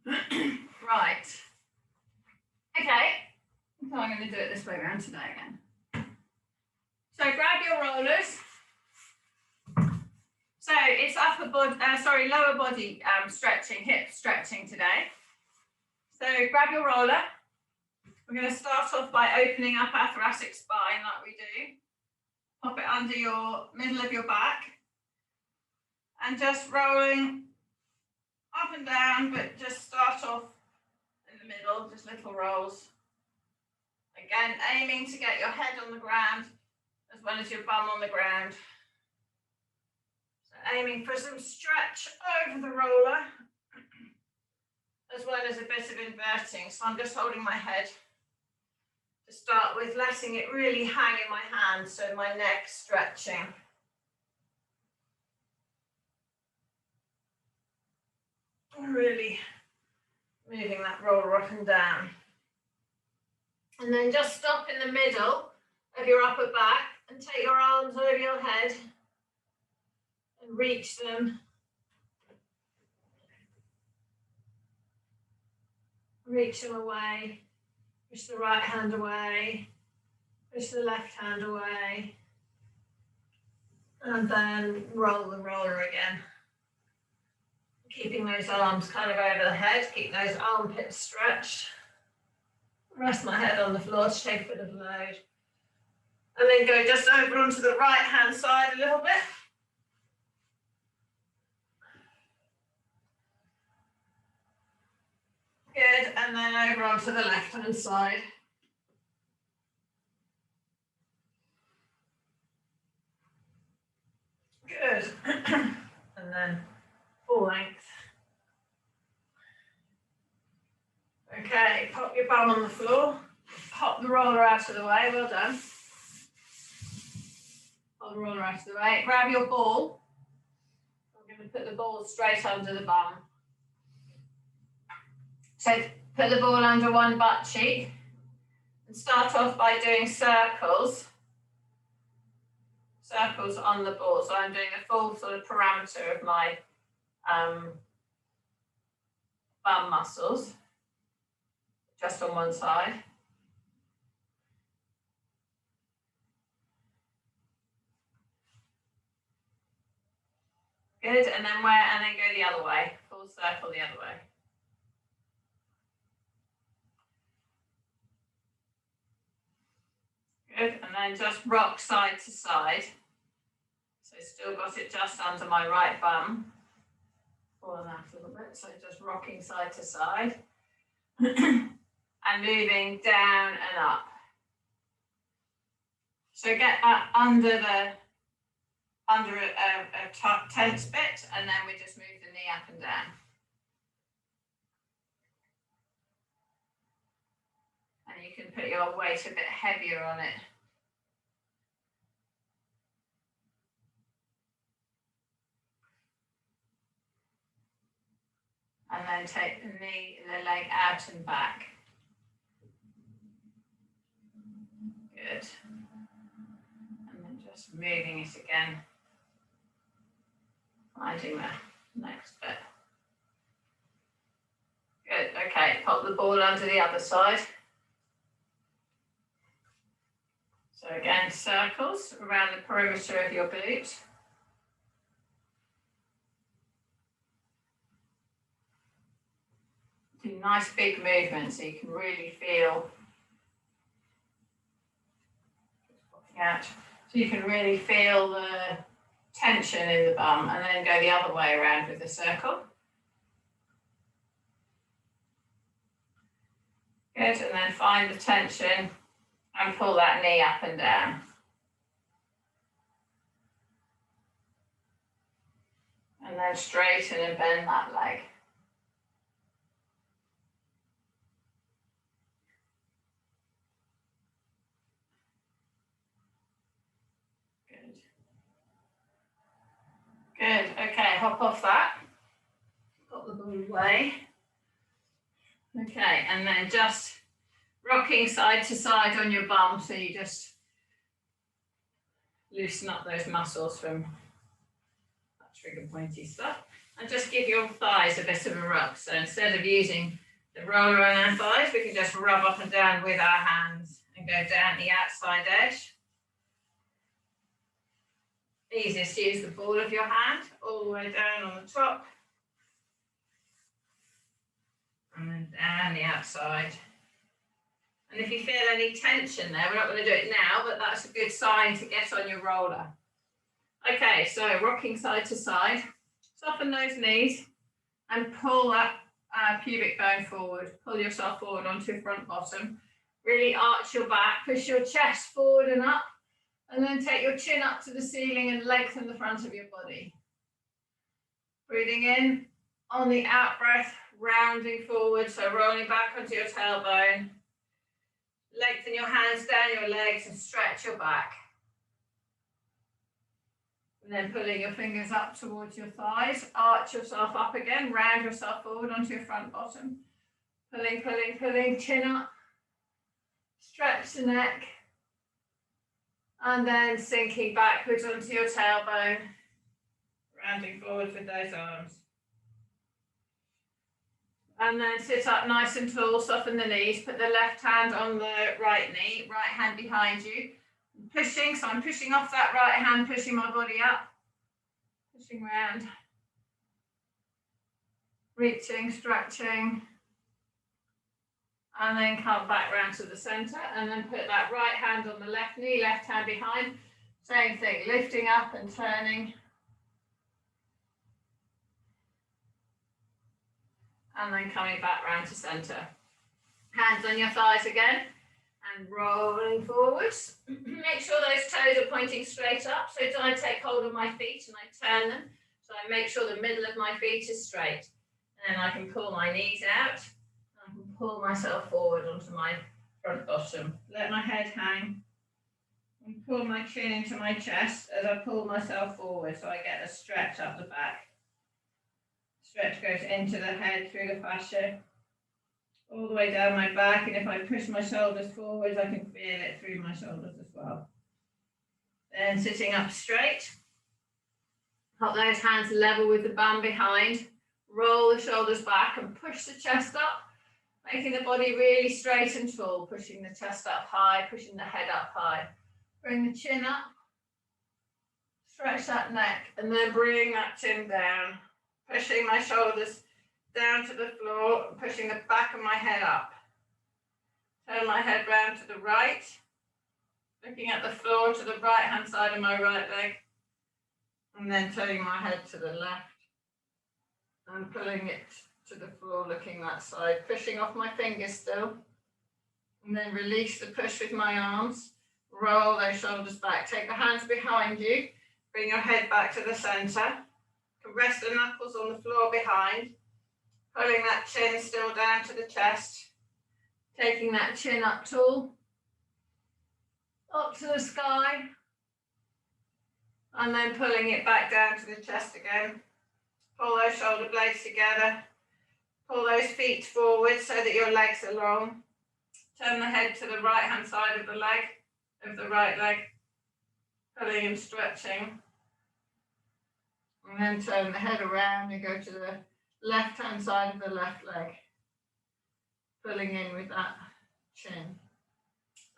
Right. Okay. So I'm going to do it this way around today again. So grab your rollers. So it's lower body stretching, hip stretching today. So grab your roller. We're going to start off by opening up our thoracic spine like we do. Pop it under your middle of your back. And just rolling up and down, but just start off in the middle, just little rolls. Again, aiming to get your head on the ground as well as your bum on the ground. So aiming for some stretch over the roller, as well as a bit of inverting. So I'm just holding my head to start with, letting it really hang in my hand, so my neck's stretching. Really moving that roller up and down. And then just stop in the middle of your upper back and take your arms over your head and reach them. Reach them away. Push the right hand away. Push the left hand away. And then roll the roller again. Keeping those arms kind of over the head, keep those armpits stretched. Rest my head on the floor to take a bit of load. And then go just over onto the right hand side a little bit. Good, and then over onto the left hand side. Good. And then full length. Okay, pop your bum on the floor. Pop the roller out of the way. Well done. Pop the roller out of the way. Grab your ball. I'm going to put the ball straight under the bum. So put the ball under one butt cheek and start off by doing circles. Circles on the ball. So I'm doing a full sort of parameter of my bum muscles, just on one side. Good, and then go the other way. Full circle the other way. Good, and then just rock side to side. So still got it just under my right bum. Pulling that a little bit, so just rocking side to side. And moving down and up. So get that under a tense bit, and then we just move the knee up and down. And you can put your weight a bit heavier on it. And then take the leg out and back. Good. And then just moving it again. Finding the next bit. Good, okay, pop the ball under the other side. So again, circles around the perimeter of your boot. Do nice big movements so you can really feel. Out. So you can really feel the tension in the bum, and then go the other way around with the circle. Good, and then find the tension and pull that knee up and down. And then straighten and bend that leg. Good, okay, hop off that. Got the ball away. Okay, and then just rocking side to side on your bum, so you just loosen up those muscles from that trigger pointy stuff. and just give your thighs a bit of a rub. So instead of using the roller on our thighs, we can just rub up and down with our hands and go down the outside edge. Easiest to use the ball of your hand all the way down on the top and then down the outside. And if you feel any tension there, we're not going to do it now, but that's a good sign to get on your roller. Okay, so rocking side to side. Soften those knees and pull that pubic bone forward. Pull yourself forward onto your front bottom. Really arch your back, push your chest forward and up, and then take your chin up to the ceiling and lengthen the front of your body. Breathing in on the out breath, rounding forward, so rolling back onto your tailbone. Lengthen your hands down your legs and stretch your back. And then pulling your fingers up towards your thighs, arch yourself up again, round yourself forward onto your front bottom. Pulling, pulling, pulling, chin up. Stretch the neck. And then sinking backwards onto your tailbone, rounding forward with those arms. And then sit up nice and tall, soften the knees, put the left hand on the right knee, right hand behind you. Pushing, so I'm pushing off that right hand, pushing my body up, pushing round, reaching, stretching, and then come back round to the centre, and then put that right hand on the left knee, left hand behind, same thing, lifting up and turning, and then coming back round to centre. Hands on your thighs again. And rolling forwards. Make sure those toes are pointing straight up. So I take hold of my feet and I turn them. So I make sure the middle of my feet is straight. And then I can pull my knees out. I can pull myself forward onto my front bottom. Let my head hang. And pull my chin into my chest as I pull myself forward. So I get a stretch up the back. Stretch goes into the head through the fascia, all the way down my back, and if I push my shoulders forwards, I can feel it through my shoulders as well. Then sitting up straight, hold those hands level with the bum behind, roll the shoulders back and push the chest up, making the body really straight and tall, pushing the chest up high, pushing the head up high. Bring the chin up, stretch that neck, and then bring that chin down, pushing my shoulders down to the floor, pushing the back of my head up. Turn my head round to the right, looking at the floor to the right hand side of my right leg, and then turning my head to the left and pulling it to the floor, looking that side, pushing off my fingers still, and then release the push with my arms, roll those shoulders back, take the hands behind you, bring your head back to the center, rest the knuckles on the floor behind, pulling that chin still down to the chest, taking that chin up tall, up to the sky, and then pulling it back down to the chest again. Pull those shoulder blades together, pull those feet forward so that your legs are long. Turn the head to the right hand side of the leg, of the right leg, pulling and stretching. And then turn the head around and go to the left hand side of the left leg, pulling in with that chin,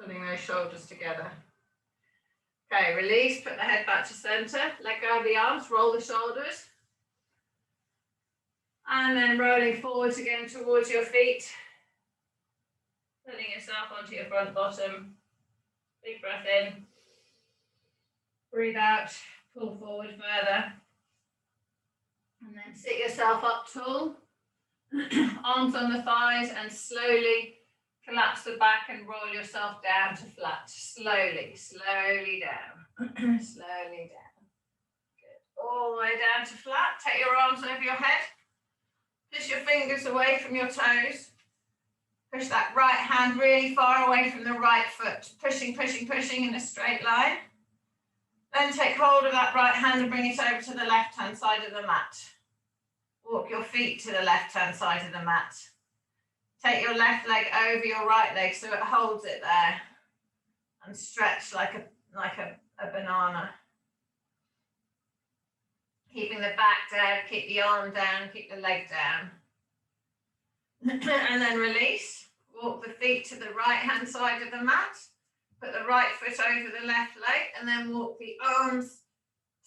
pulling those shoulders together. Okay, release, put the head back to center, let go of the arms, roll the shoulders, and then rolling forwards again towards your feet, putting yourself onto your front bottom. Big breath in, breathe out, pull forward further. And then sit yourself up tall, arms on the thighs, and slowly collapse the back and roll yourself down to flat. Slowly, slowly down, slowly down. Good. All the way down to flat. Take your arms over your head. Push your fingers away from your toes. Push that right hand really far away from the right foot. Pushing, pushing, pushing in a straight line. Then take hold of that right hand and bring it over to the left-hand side of the mat. Walk your feet to the left-hand side of the mat. Take your left leg over your right leg so it holds it there. And stretch like a banana. Keeping the back down, keep the arm down, keep the leg down. And then release. Walk the feet to the right hand side of the mat. Put the right foot over the left leg and then walk the arms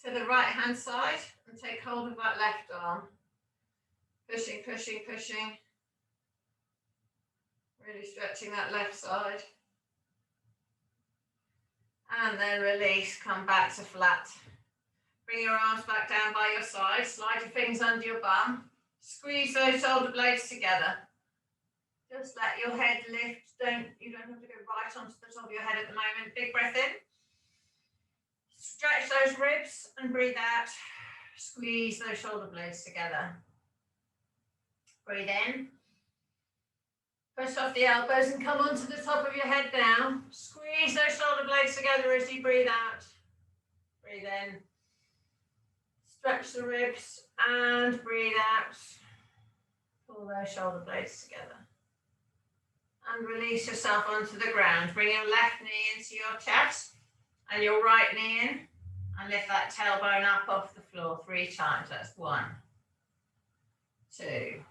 to the right hand side and take hold of that left arm. Pushing, pushing, pushing. Really stretching that left side. And then release, come back to flat. Bring your arms back down by your side, slide your fingers under your bum. Squeeze those shoulder blades together. Just let your head lift. You don't have to go right onto the top of your head at the moment. Big breath in. Stretch those ribs and breathe out. Squeeze those shoulder blades together. Breathe in. Push off the elbows and come onto the top of your head now. Squeeze those shoulder blades together as you breathe out. Breathe in. Stretch the ribs and breathe out. Pull those shoulder blades together. And release yourself onto the ground. Bring your left knee into your chest and your right knee in. And lift that tailbone up off the floor 3 times. That's 1, 2,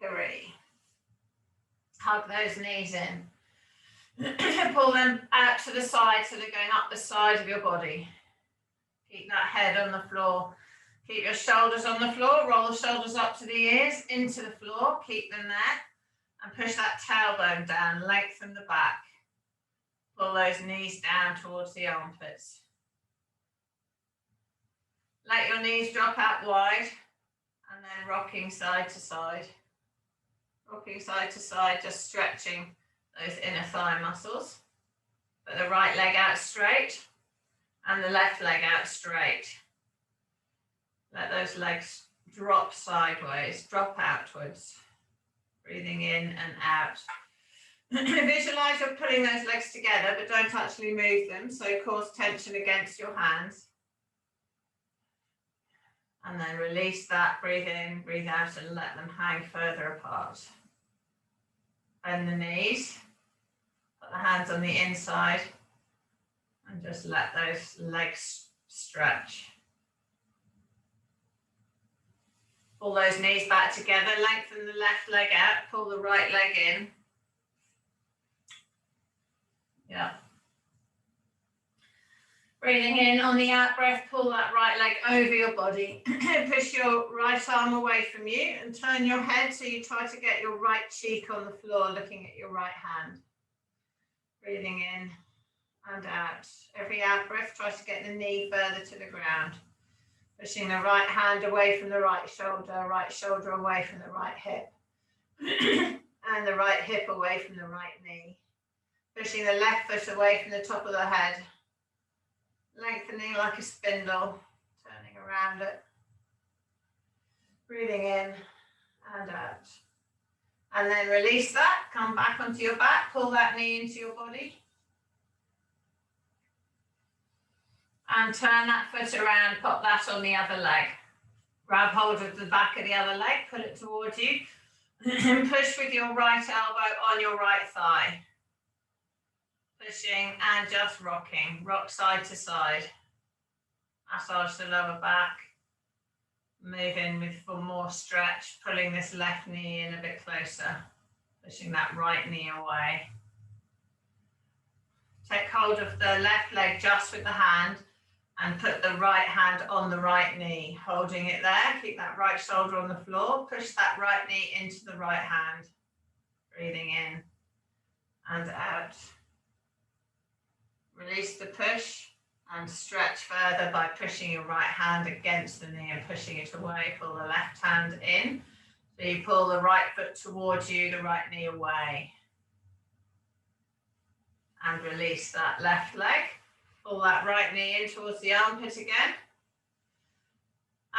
3. Hug those knees in. Pull them out to the side so they're going up the side of your body. Keep that head on the floor. Keep your shoulders on the floor. Roll the shoulders up to the ears, into the floor. Keep them there. And push that tailbone down. Lengthen the back. Pull those knees down towards the armpits. Let your knees drop out wide. And then rocking side to side. Rocking side to side, just stretching those inner thigh muscles. Put the right leg out straight and the left leg out straight. Let those legs drop sideways, drop outwards. Breathing in and out. Visualize you're putting those legs together, but don't actually move them, so cause tension against your hands. And then release that, breathe in, breathe out, and let them hang further apart. Bend the knees, put the hands on the inside, and just let those legs stretch. Pull those knees back together, lengthen the left leg out, pull the right leg in. Yeah. Breathing in on the out breath, pull that right leg over your body. Push your right arm away from you and turn your head so you try to get your right cheek on the floor, looking at your right hand. Breathing in and out. Every out breath, try to get the knee further to the ground. Pushing the right hand away from the right shoulder away from the right hip. And the right hip away from the right knee. Pushing the left foot away from the top of the head. Lengthening like a spindle, turning around it. Breathing in and out. And then release that, come back onto your back, pull that knee into your body. And turn that foot around, pop that on the other leg. Grab hold of the back of the other leg, pull it towards you. And push with your right elbow on your right thigh. Pushing and just rocking, rock side to side. Massage the lower back. Move in with for more stretch, pulling this left knee in a bit closer. Pushing that right knee away. Take hold of the left leg just with the hand and put the right hand on the right knee, holding it there. Keep that right shoulder on the floor. Push that right knee into the right hand. Breathing in and out. Release the push and stretch further by pushing your right hand against the knee and pushing it away. Pull the left hand in. So you pull the right foot towards you, the right knee away. And release that left leg. Pull that right knee in towards the armpit again.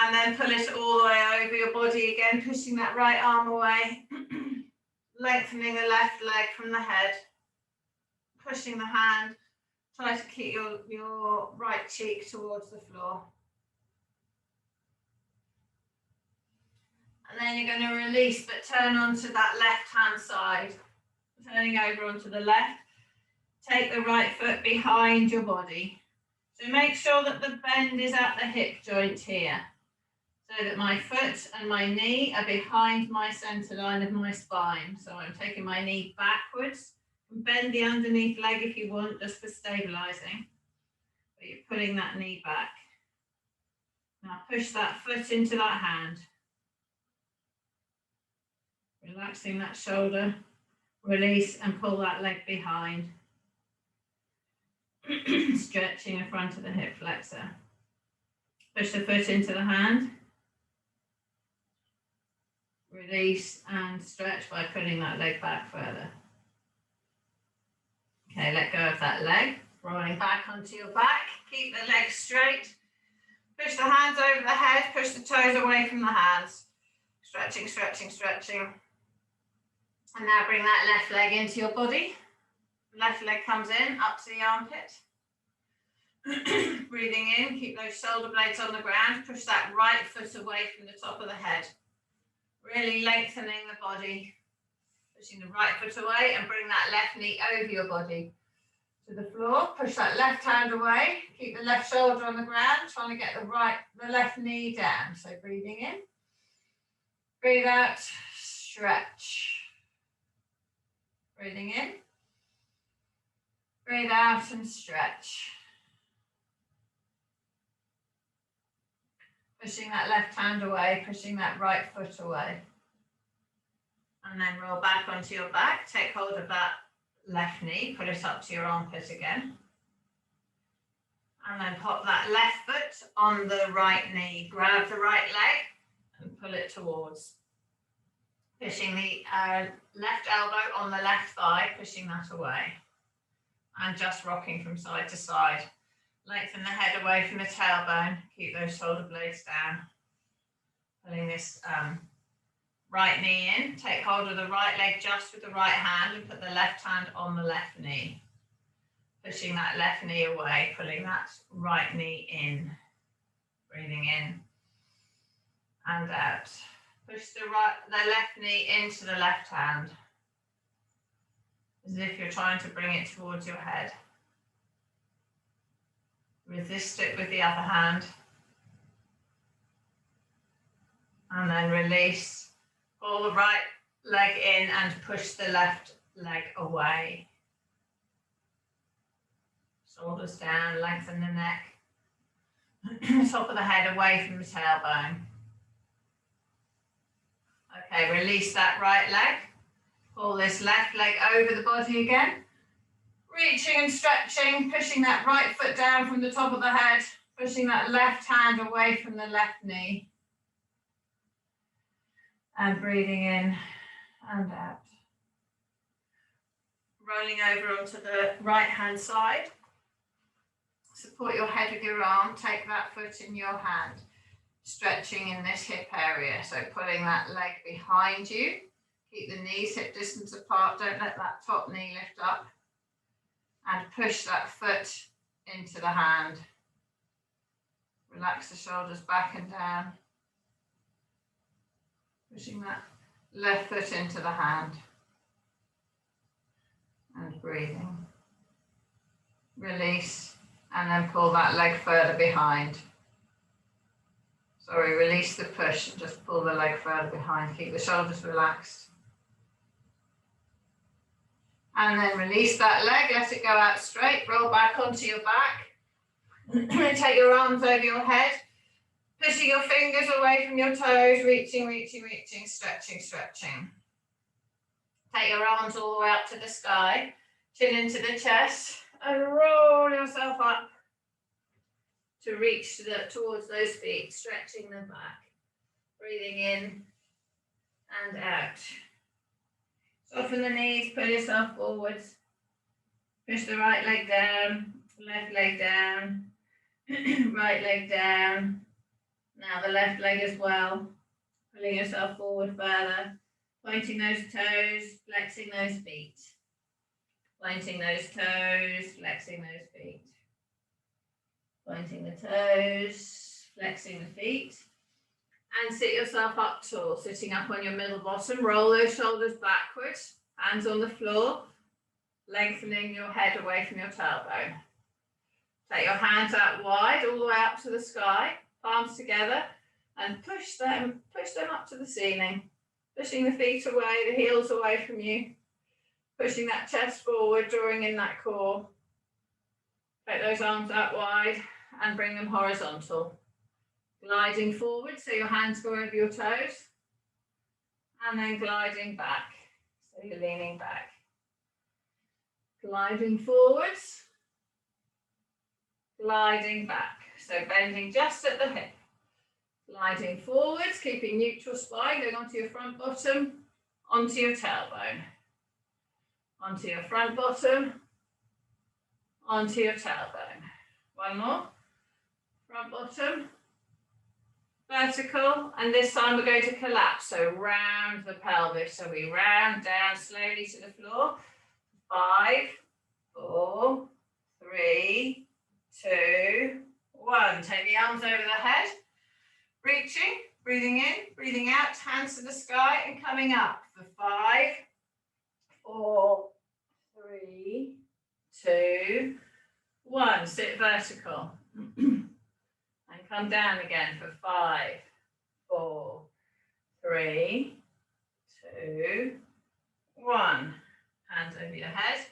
And then pull it all the way over your body again, pushing that right arm away. Lengthening the left leg from the head. Pushing the hand. Try to keep your right cheek towards the floor. And then you're going to release, but turn onto that left hand side. Turning over onto the left. Take the right foot behind your body. So make sure that the bend is at the hip joint here, so that my foot and my knee are behind my centre line of my spine. So I'm taking my knee backwards, and bend the underneath leg if you want, just for stabilising. But you're pulling that knee back. Now push that foot into that hand. Relaxing that shoulder, release and pull that leg behind. Stretching in front of the hip flexor. Push the foot into the hand. Release and stretch by pulling that leg back further. Okay, let go of that leg. Rolling back onto your back. Keep the legs straight. Push the hands over the head. Push the toes away from the hands. Stretching, stretching, stretching. And now bring that left leg into your body. Left leg comes in, up to the armpit. Breathing in, keep those shoulder blades on the ground. Push that right foot away from the top of the head. Really lengthening the body. Pushing the right foot away and bring that left knee over your body to the floor. Push that left hand away. Keep the left shoulder on the ground, trying to get the left knee down. So breathing in. Breathe out, stretch. Breathing in. Breathe out and stretch. Pushing that left hand away, pushing that right foot away. And then roll back onto your back. Take hold of that left knee, put it up to your armpit again. And then pop that left foot on the right knee. Grab the right leg and pull it towards. Pushing the left elbow on the left thigh, pushing that away. And just rocking from side to side. Lengthen the head away from the tailbone. Keep those shoulder blades down. Pulling this right knee in. Take hold of the right leg just with the right hand and put the left hand on the left knee. Pushing that left knee away, pulling that right knee in. Breathing in and out. Push the left knee into the left hand, as if you're trying to bring it towards your head. Resist it with the other hand. And then release. Pull the right leg in and push the left leg away. Shoulders down, lengthen the neck. Top of the head away from the tailbone. Okay, release that right leg. Pull this left leg over the body again. Reaching and stretching, pushing that right foot down from the top of the head, pushing that left hand away from the left knee. And breathing in and out. Rolling over onto the right hand side. Support your head with your arm, take that foot in your hand. Stretching in this hip area, so pulling that leg behind you. Keep the knees hip distance apart, don't let that top knee lift up. And push that foot into the hand. Relax the shoulders back and down. Pushing that left foot into the hand. And breathing. Release, and then pull that leg further behind. Sorry, release the push and just pull the leg further behind. Keep the shoulders relaxed. And then release that leg, let it go out straight. Roll back onto your back. Take your arms over your head. Pushing your fingers away from your toes. Reaching, reaching, reaching. Stretching, stretching. Take your arms all the way up to the sky. Chin into the chest. And roll yourself up to reach towards those feet, stretching them back. Breathing in and out. Soften the knees, pull yourself forwards. Push the right leg down, left leg down, right leg down. Now the left leg as well. Pulling yourself forward further. Pointing those toes, flexing those feet. Pointing those toes, flexing those feet. Pointing the toes, flexing the feet. And sit yourself up tall, sitting up on your middle bottom. Roll those shoulders backwards, hands on the floor, lengthening your head away from your tailbone. Take your hands out wide, all the way up to the sky, palms together, and push them up to the ceiling. Pushing the feet away, the heels away from you. Pushing that chest forward, drawing in that core. Take those arms out wide and bring them horizontal. Gliding forward, so your hands go over your toes. And then gliding back, so you're leaning back. Gliding forwards. Gliding back, so bending just at the hip. Gliding forwards, keeping neutral spine, going onto your front bottom, onto your tailbone. Onto your front bottom, onto your tailbone. One more. Front bottom, vertical, and this time we're going to collapse, so round the pelvis. So we round down slowly to the floor. 5, 4, 3, 2, 1. Take the arms over the head, reaching, breathing in, breathing out, hands to the sky and coming up for 5, 4, 3, 2, 1. Sit vertical and come down again for 5, 4, 3, 2, 1. Hands over your head.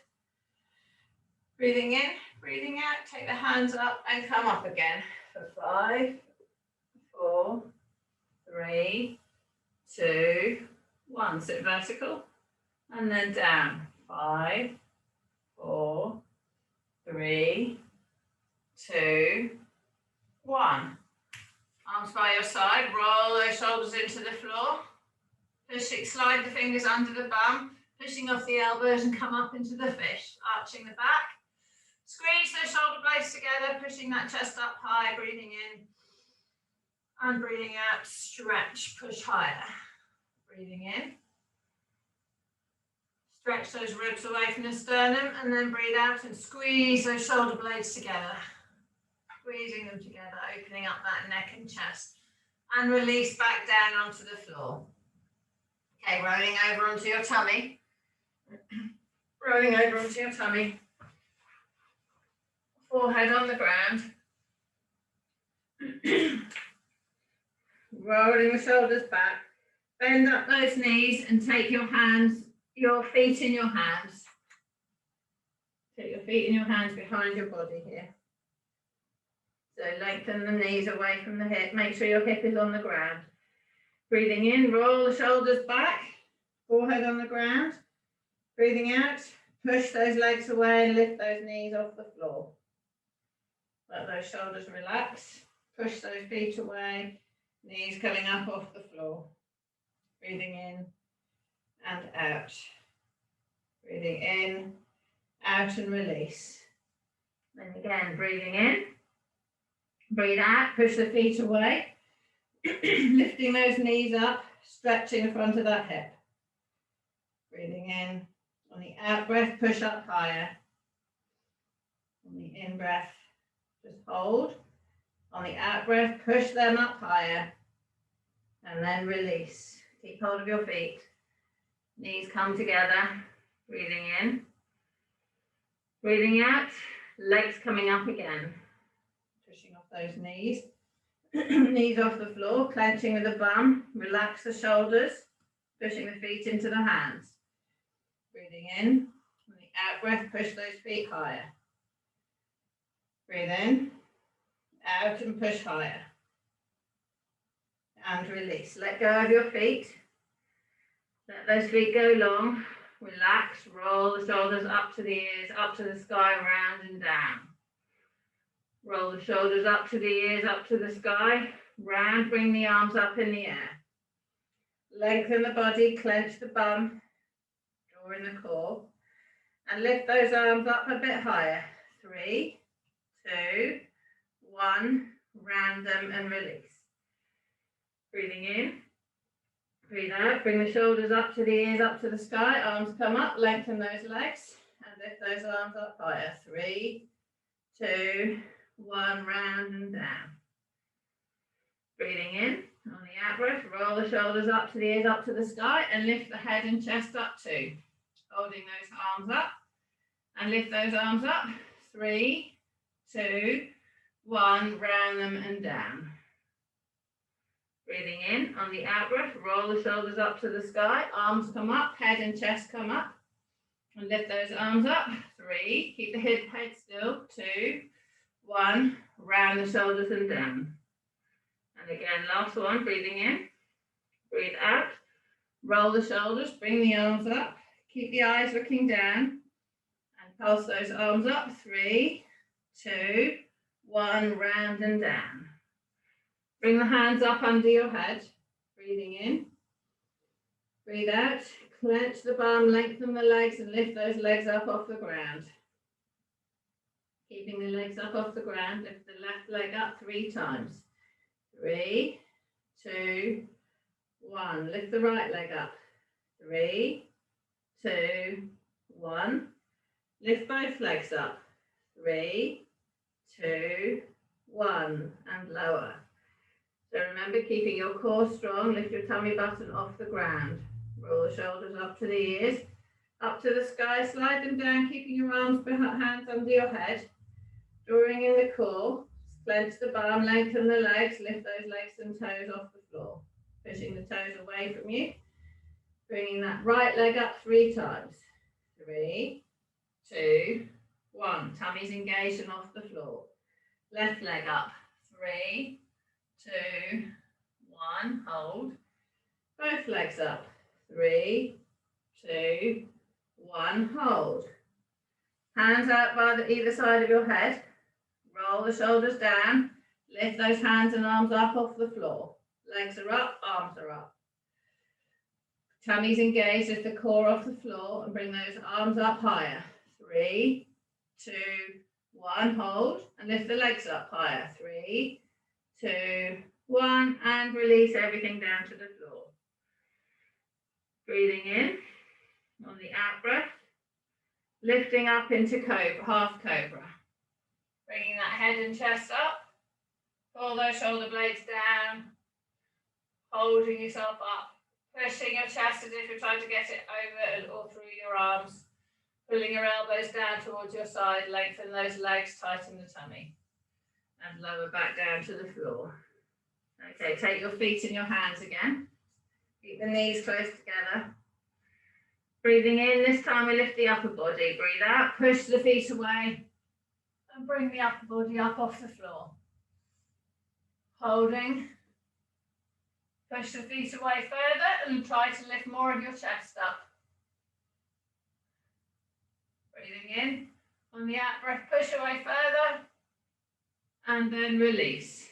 Breathing in, breathing out, take the hands up and come up again for 5, 4, 3, 2, 1. Sit vertical and then down. 5, 4, 3, 2, 1. Arms by your side, roll those shoulders into the floor. Pushing, slide the fingers under the bum, pushing off the elbows and come up into the fish, arching the back. Squeeze those shoulder blades together, pushing that chest up high, breathing in and breathing out, stretch, push higher. Breathing in. Stretch those ribs away from the sternum and then breathe out and squeeze those shoulder blades together. Squeezing them together, opening up that neck and chest. And release back down onto the floor. Okay, rolling over onto your tummy. Rolling over onto your tummy. Forehead on the ground. Rolling the shoulders back. Bend up those knees and take your hands, your feet in your hands. Take your feet in your hands behind your body here. So lengthen the knees away from the hip. Make sure your hip is on the ground. Breathing in, roll the shoulders back. Forehead on the ground. Breathing out, push those legs away and lift those knees off the floor. Let those shoulders relax. Push those feet away. Knees coming up off the floor. Breathing in and out. Breathing in, out and release. Then again, breathing in. Breathe out, push the feet away. Lifting those knees up, stretching the front of that hip. Breathing in. On the out breath, push up higher. On the in breath, just hold. On the out breath, push them up higher. And then release. Keep hold of your feet. Knees come together. Breathing in. Breathing out. Legs coming up again. Pushing off those knees. Knees off the floor. Clenching with the bum. Relax the shoulders. Pushing the feet into the hands. Breathing in. On the out breath, push those feet higher. Breathe in. Out and push higher. And release. Let go of your feet. Let those feet go long. Relax. Roll the shoulders up to the ears, up to the sky, round and down. Roll the shoulders up to the ears, up to the sky. Round. Bring the arms up in the air. Lengthen the body. Clench the bum. Draw in the core. And lift those arms up a bit higher. 3, 2, 1. Round them and release. Breathing in, breathe out, bring the shoulders up to the ears, up to the sky, arms come up, lengthen those legs, and lift those arms up higher. 3, 2, 1, round and down. Breathing in, on the out breath, roll the shoulders up to the ears, up to the sky, and lift the head and chest up too. Holding those arms up, and lift those arms up. 3, 2, 1, round them and down. Breathing in on the out breath, roll the shoulders up to the sky, arms come up, head and chest come up. And lift those arms up. 3, keep the head still. 2, 1, round the shoulders and down. And again, last one, breathing in, breathe out, roll the shoulders, bring the arms up, keep the eyes looking down, and pulse those arms up. 3, 2, 1, round and down. Bring the hands up under your head, breathing in, breathe out, clench the bum, lengthen the legs and lift those legs up off the ground. Keeping the legs up off the ground, lift the left leg up 3 times. 3, 2, 1. Lift the right leg up. 3, 2, 1. Lift both legs up. 3, 2, 1. And lower. So remember, keeping your core strong, lift your tummy button off the ground. Roll the shoulders up to the ears, up to the sky, slide them down, keeping your arms behind, hands under your head. Drawing in the core, clench the bum, lengthen the legs, lift those legs and toes off the floor. Pushing the toes away from you. Bringing that right leg up 3 times. 3, 2, 1. Tummy's engaged and off the floor. Left leg up. 3, 2, 1. Hold. Both legs up. 3, 2, 1. Hold. Hands out by either side of your head. Roll the shoulders down. Lift those hands and arms up off the floor. Legs are up, arms are up. Tummy's engaged, lift the core off the floor and bring those arms up higher. 3, 2, 1, hold, and lift the legs up higher. 3, 2, 1, and release everything down to the floor. Breathing in on the out breath, lifting up into cobra, half cobra. Bringing that head and chest up, pull those shoulder blades down, holding yourself up, pushing your chest as if you're trying to get it over or through your arms, pulling your elbows down towards your side, lengthen those legs, tighten the tummy, and lower back down to the floor. Okay, take your feet in your hands again. Keep the knees close together. Breathing in, this time we lift the upper body. Breathe out, push the feet away, and bring the upper body up off the floor. Holding. Push the feet away further and try to lift more of your chest up. Breathing in. On the out breath, push away further, and then release.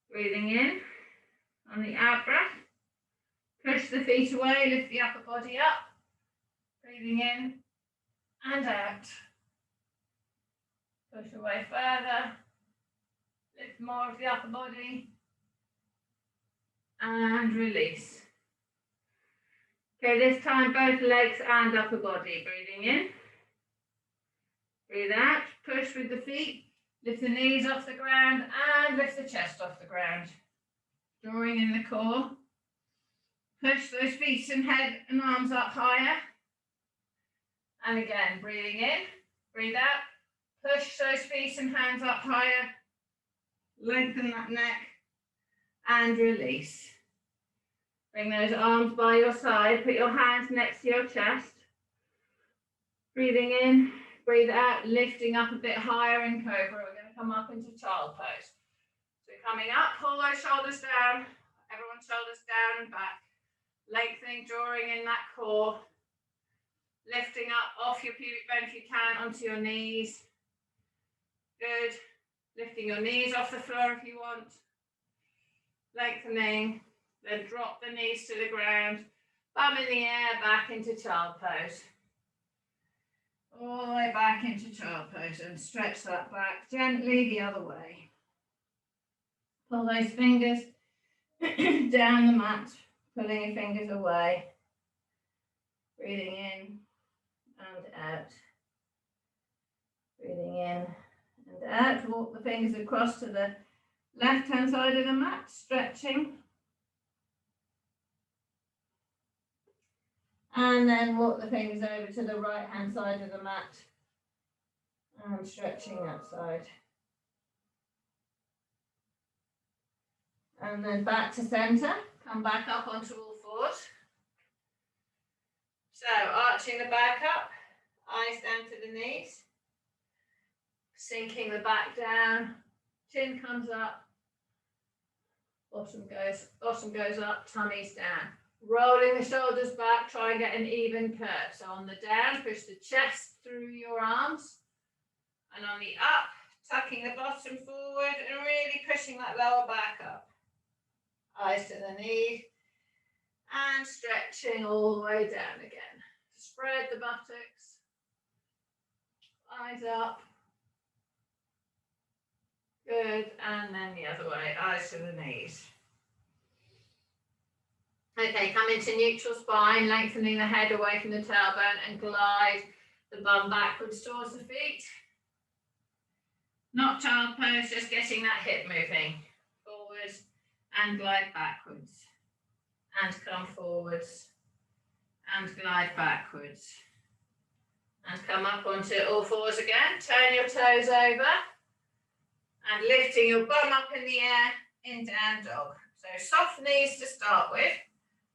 Breathing in. On the out breath, push the feet away, lift the upper body up. Breathing in and out. Push away further, lift more of the upper body, and release. Okay, this time both legs and upper body. Breathing in, breathe out, push with the feet, lift the knees off the ground and lift the chest off the ground. Drawing in the core, push those feet and head and arms up higher. And again, breathing in, breathe out, push those feet and hands up higher, lengthen that neck and release. Bring those arms by your side, put your hands next to your chest. Breathing in, breathe out, lifting up a bit higher in cobra. We're going to come up into child pose. So coming up, pull those shoulders down, everyone's shoulders down and back. Lengthening, drawing in that core. Lifting up off your pubic bone if you can onto your knees. Good. Lifting your knees off the floor if you want. Lengthening. Then drop the knees to the ground. Bum in the air, back into child pose. All the way back into child pose and stretch that back gently the other way. Pull those fingers down the mat, pulling your fingers away. Breathing in and out. Breathing in and out. Walk the fingers across to the left-hand side of the mat, stretching. And then walk the fingers over to the right-hand side of the mat And stretching that side. And then back to centre. Come back up onto all fours. So arching the back up, eyes down to the knees. Sinking the back down, chin comes up, bottom goes up, tummy's down. Rolling the shoulders back, try and get an even curve. So on the down, push the chest through your arms. And on the up, tucking the bottom forward and really pushing that lower back up. Eyes to the knee. And stretching all the way down again. Spread the buttocks. Eyes up. Good, and then the other way, eyes to the knees. Okay, come into neutral spine, lengthening the head away from the tailbone and glide the bum backwards towards the feet. Not child pose, just getting that hip moving. Forwards and glide backwards. And come forwards and glide backwards. And come up onto all fours again, turn your toes over. And lifting your bum up in the air in down dog. So soft knees to start with.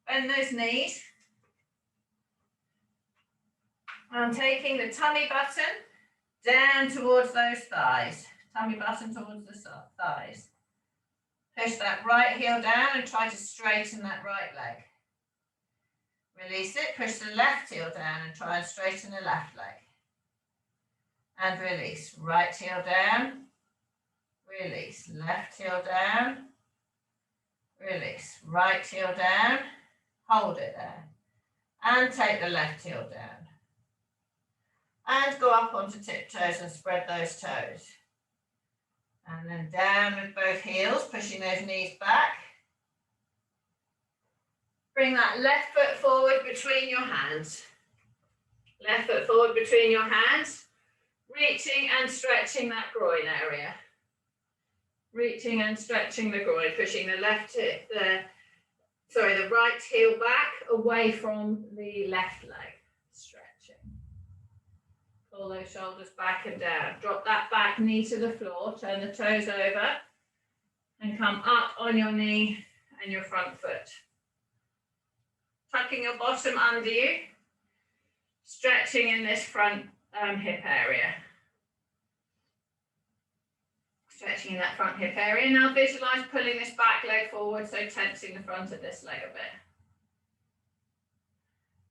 Bend those knees. And taking the tummy button down towards those thighs. Tummy button towards the thighs. Push that right heel down and try to straighten that right leg. Release it. Push the left heel down and try and straighten the left leg. And release. Right heel down. Release, left heel down, release, right heel down, hold it there, and take the left heel down. And go up onto tiptoes and spread those toes. And then down with both heels, pushing those knees back. Bring that left foot forward between your hands. Left foot forward between your hands, reaching and stretching that groin area. Reaching and stretching the groin, pushing the right heel back away from the left leg. Stretching. Pull those shoulders back and down. Drop that back knee to the floor, turn the toes over, and come up on your knee and your front foot. Tucking your bottom under you, stretching in this front hip area. Stretching in that front hip area. Now visualize pulling this back leg forward, so tensing the front of this leg a bit.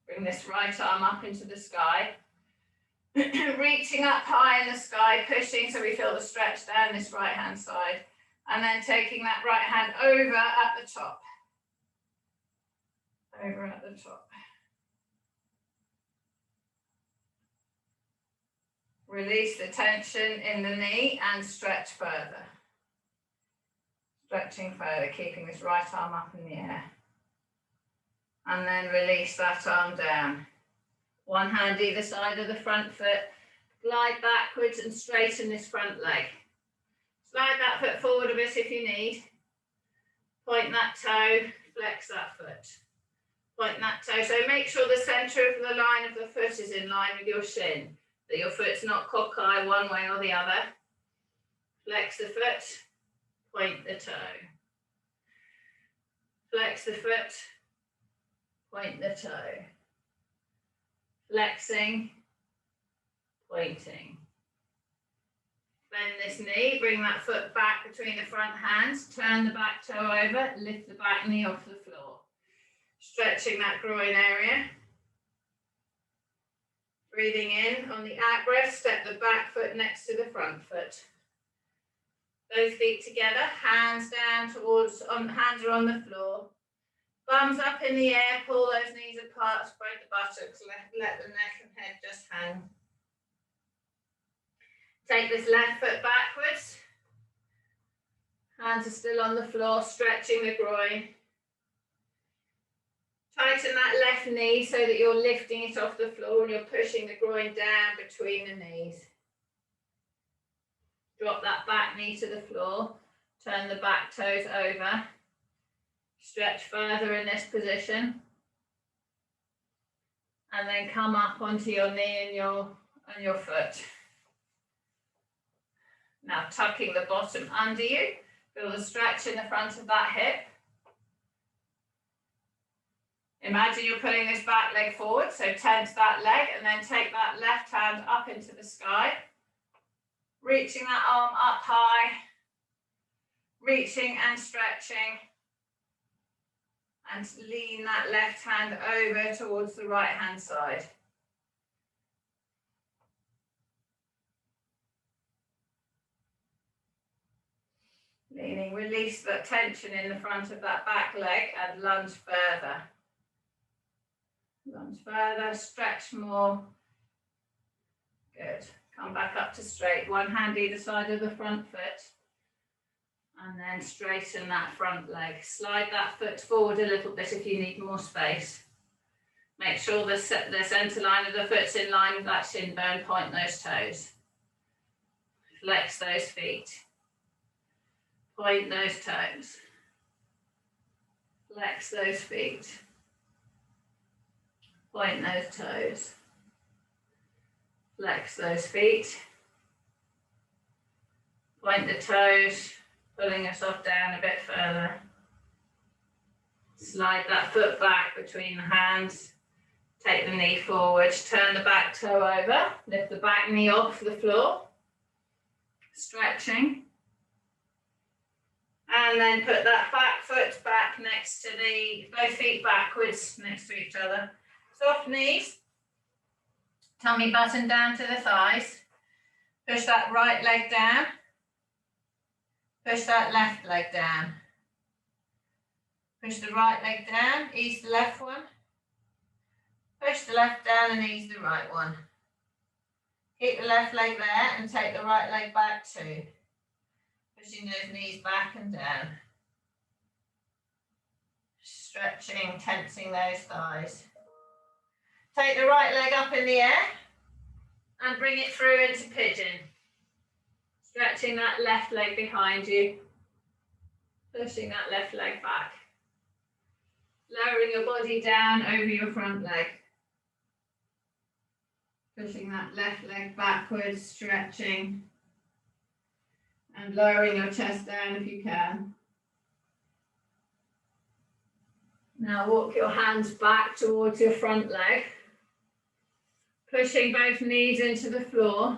Bring this right arm up into the sky. Reaching up high in the sky, pushing so we feel the stretch down this right hand side. And then taking that right hand over at the top. Over at the top. Release the tension in the knee and stretch further. Stretching further, keeping this right arm up in the air. And then release that arm down. One hand either side of the front foot. Glide backwards and straighten this front leg. Slide that foot forward a bit if you need. Point that toe, flex that foot. Point that toe. So make sure the centre of the line of the foot is in line with your shin. That your foot's not cockeye one way or the other. Flex the foot, point the toe. Flex the foot, point the toe. Flexing, pointing. Bend this knee, bring that foot back between the front hands, turn the back toe over, lift the back knee off the floor. Stretching that groin area. Breathing in on the out breath, step the back foot next to the front foot. Both feet together, hands down towards, hands are on the floor. Bums up in the air, pull those knees apart, spread the buttocks, let the neck and head just hang. Take this left foot backwards. Hands are still on the floor, stretching the groin. Tighten that left knee so that you're lifting it off the floor and you're pushing the groin down between the knees. Drop that back knee to the floor. Turn the back toes over. Stretch further in this position. And then come up onto your knee and your foot. Now tucking the bottom under you. Feel the stretch in the front of that hip. Imagine you're pulling this back leg forward, so tense that leg and then take that left hand up into the sky. Reaching that arm up high, reaching and stretching. And lean that left hand over towards the right hand side. Leaning, release that tension in the front of that back leg and lunge further. Lunge further, stretch more. Good. Come back up to straight. One hand either side of the front foot. And then straighten that front leg. Slide that foot forward a little bit if you need more space. Make sure the centre line of the foot's in line with that shin bone. Point those toes. Flex those feet. Point those toes. Flex those feet. Point those toes. Flex those feet. Point the toes, pulling yourself down a bit further. Slide that foot back between the hands. Take the knee forward, turn the back toe over. Lift the back knee off the floor. Stretching. And then put that back foot back next to both feet backwards next to each other. Soft knees. Tummy button down to the thighs. Push that right leg down. Push that left leg down. Push the right leg down, ease the left one. Push the left down and ease the right one. Keep the left leg there and take the right leg back too. Pushing those knees back and down. Stretching, tensing those thighs. Take the right leg up in the air and bring it through into pigeon. Stretching that left leg behind you. Pushing that left leg back. Lowering your body down over your front leg. Pushing that left leg backwards, stretching. And lowering your chest down if you can. Now walk your hands back towards your front leg. Pushing both knees into the floor.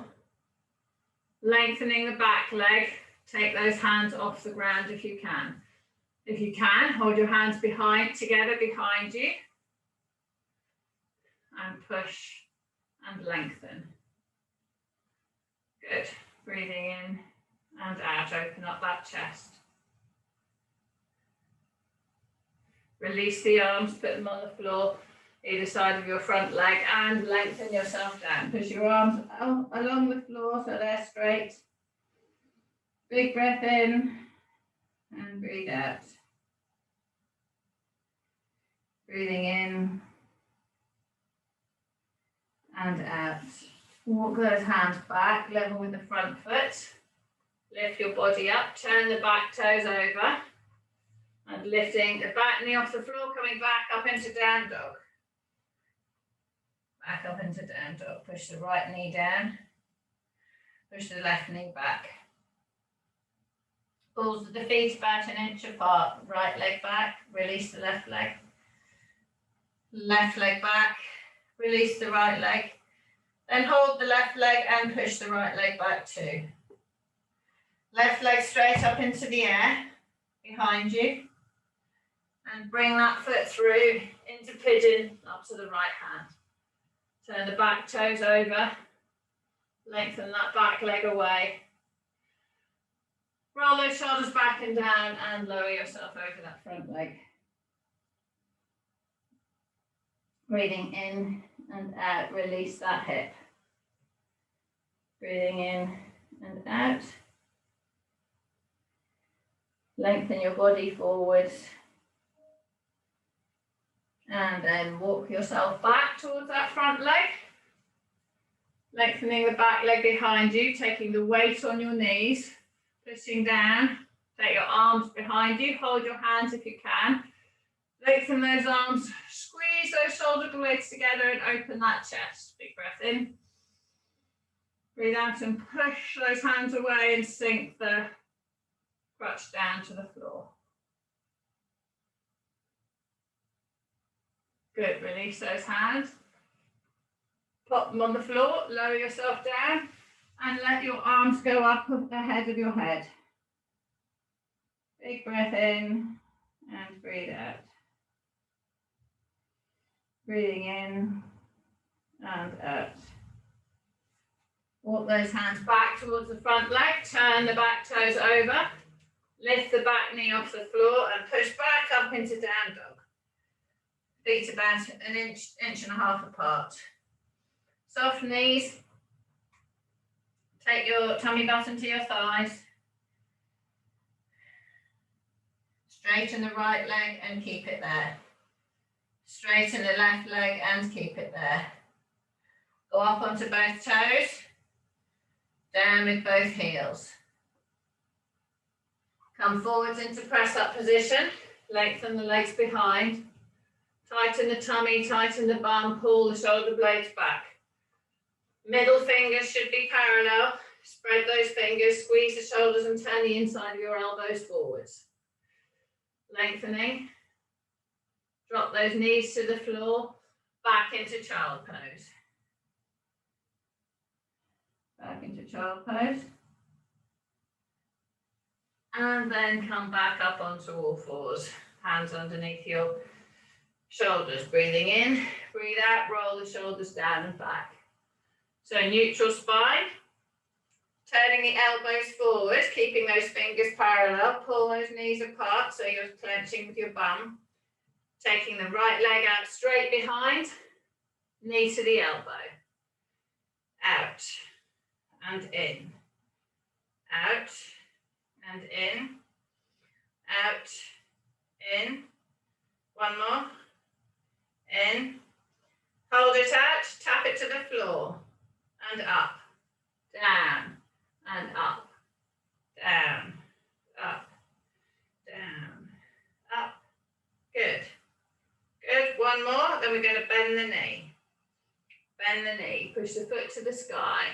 Lengthening the back leg. Take those hands off the ground if you can. If you can, hold your hands together behind you. And push and lengthen. Good. Breathing in and out. Open up that chest. Release the arms, put them on the floor, either side of your front leg, and lengthen yourself down. Push your arms along the floor so they're straight. Big breath in and breathe out. Breathing in and out. Walk those hands back, level with the front foot. Lift your body up, turn the back toes over. And lifting the back knee off the floor, coming back up into down dog. Back up into down dog. Push the right knee down. Push the left knee back. Balls of the feet about an inch apart. Right leg back, release the left leg. Left leg back, release the right leg. Then hold the left leg and push the right leg back too. Left leg straight up into the air behind you. And bring that foot through into pigeon up to the right hand. Turn the back toes over. Lengthen that back leg away. Roll those shoulders back and down and lower yourself over that front leg. Breathing in and out, release that hip. Breathing in and out. Lengthen your body forward. And then walk yourself back towards that front leg. Lengthening the back leg behind you, taking the weight on your knees, pushing down. Take your arms behind you, hold your hands if you can. Lengthen those arms, squeeze those shoulder blades together and open that chest. Big breath in. Breathe out and push those hands away and sink the crutch down to the floor. Good, release those hands. Pop them on the floor, lower yourself down and let your arms go up ahead of your head. Big breath in and breathe out. Breathing in and out. Walk those hands back towards the front leg, turn the back toes over, lift the back knee off the floor and push back up into down dog. Feet about an inch and a half apart. Soft knees. Take your tummy button to your thighs. Straighten the right leg and keep it there. Straighten the left leg and keep it there. Go up onto both toes. Down with both heels. Come forwards into press up position. Lengthen the legs behind. Tighten the tummy, tighten the bum, pull the shoulder blades back. Middle fingers should be parallel. Spread those fingers, squeeze the shoulders and turn the inside of your elbows forwards. Lengthening. Drop those knees to the floor, back into child pose. Back into child pose. And then come back up onto all fours. Hands underneath your shoulders. Breathing in, breathe out, roll the shoulders down and back. So neutral spine. Turning the elbows forward, keeping those fingers parallel. Pull those knees apart so you're clenching with your bum. Taking the right leg out straight behind. Knee to the elbow. Out and in. Out and in. Out, in. One more. In. Hold it out, tap it to the floor. And up. Down. And up. Down. Up. Down. Up. Good. Good. One more. Then we're going to bend the knee. Bend the knee. Push the foot to the sky.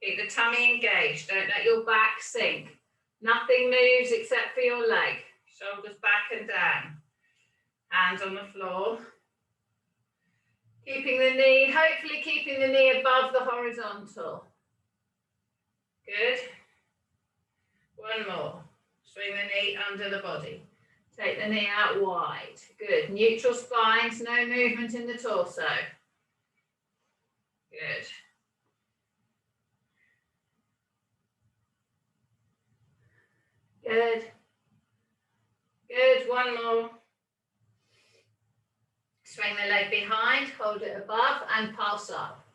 Keep the tummy engaged. Don't let your back sink. Nothing moves except for your leg. Shoulders back and down. Hands on the floor. Keeping the knee, hopefully keeping the knee above the horizontal. Good. One more. Swing the knee under the body. Take the knee out wide. Good. Neutral spines, no movement in the torso. Good. Good. Good. One more. Swing the leg behind, hold it above and pulse up.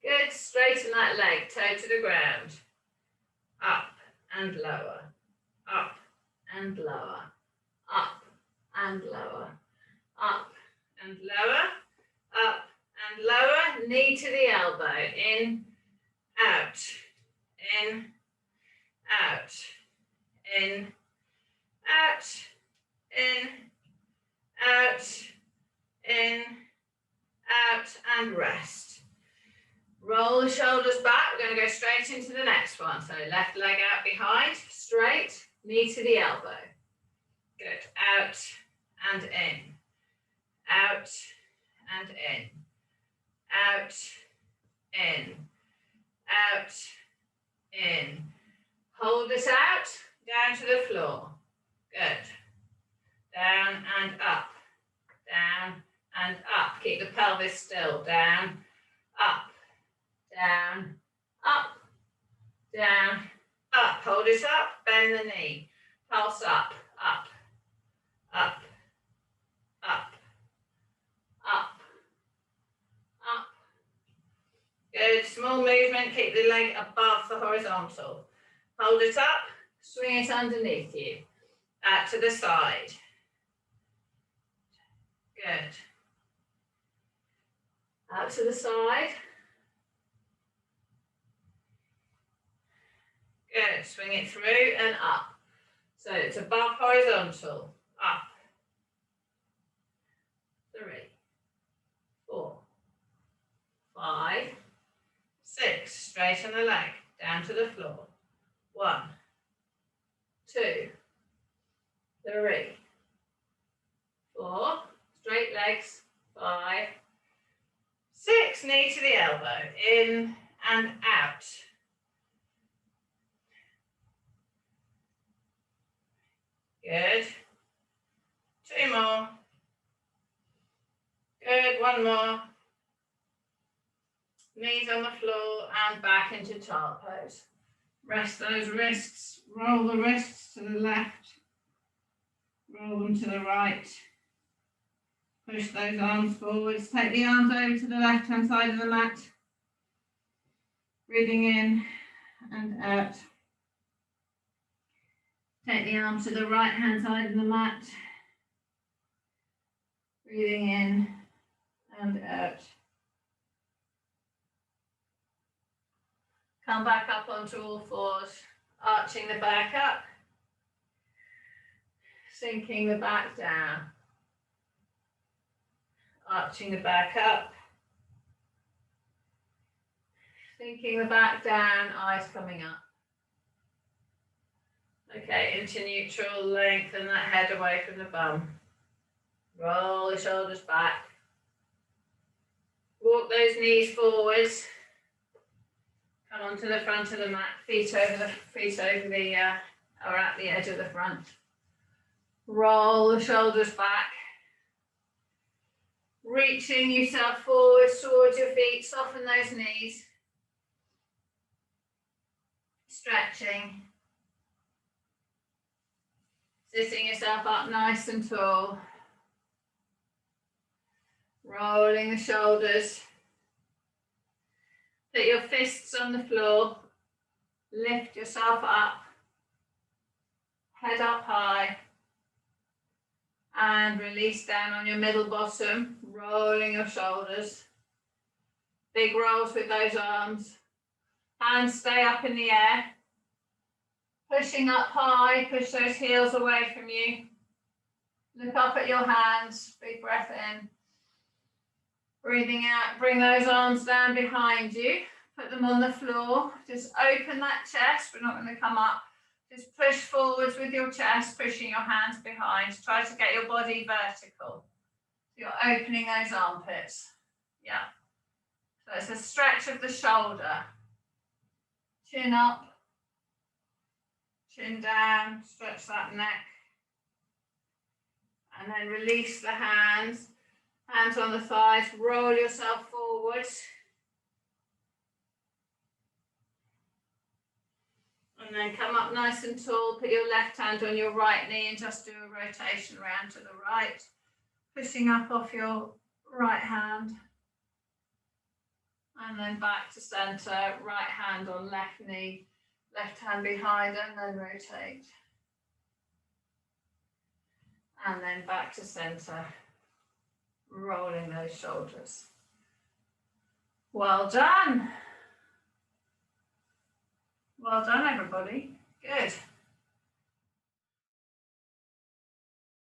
Good, straighten that leg, toe to the ground. Up and lower, up and lower, up and lower, up and lower, up and lower. Knee to the elbow, in, out, in, out, in, out, in, out, in, out, and rest. Roll the shoulders back. We're going to go straight into the next one. So left leg out behind, straight, knee to the elbow. Good. Out and in. Out and in. Out, in. Out, in. Hold this out, down to the floor. Good. Down and up. Down and up. Keep the pelvis still. Down, up. Down, up, down, up. Hold it up, bend the knee. Pulse up, up, up, up, up, up. Good, small movement, keep the leg above the horizontal. Hold it up, swing it underneath you. Out to the side. Good. Out to the side. Good, swing it through and up. So it's above horizontal, up, 5, 6, straighten the leg, down to the floor. 1, 2, 3, 4, straight legs, 5, 6, knee to the elbow, in and out. Good. 2 more. Good, 1 more. Knees on the floor and back into child pose. Rest those wrists, roll the wrists to the left, roll them to the right. Push those arms forwards, take the arms over to the left-hand side of the mat. Breathing in and out. Take the arms to the right-hand side of the mat. Breathing in and out. Come back up onto all fours, arching the back up, sinking the back down, arching the back up, sinking the back down, eyes coming up. Okay, into neutral, lengthen that head away from the bum. Roll the shoulders back. Walk those knees forwards. Come onto the front of the mat, feet over the or at the edge of the front. Roll the shoulders back. Reaching yourself forwards towards your feet, soften those knees. Stretching. Sitting yourself up nice and tall. Rolling the shoulders. Put your fists on the floor. Lift yourself up. Head up high. And release down on your middle bottom. Rolling your shoulders. Big rolls with those arms. Hands stay up in the air. Pushing up high, push those heels away from you. Look up at your hands, big breath in. Breathing out, bring those arms down behind you. Put them on the floor. Just open that chest, we're not going to come up. Just push forwards with your chest, pushing your hands behind. Try to get your body vertical. So you're opening those armpits. Yeah. So it's a stretch of the shoulder. Chin up. Chin down, stretch that neck. And then release the hands. Hands on the thighs, roll yourself forwards. And then come up nice and tall, put your left hand on your right knee and just do a rotation round to the right. Pushing up off your right hand. And then back to centre, right hand on left knee. Left hand behind and then rotate. And then back to centre, rolling those shoulders. Well done. Well done, everybody. Good.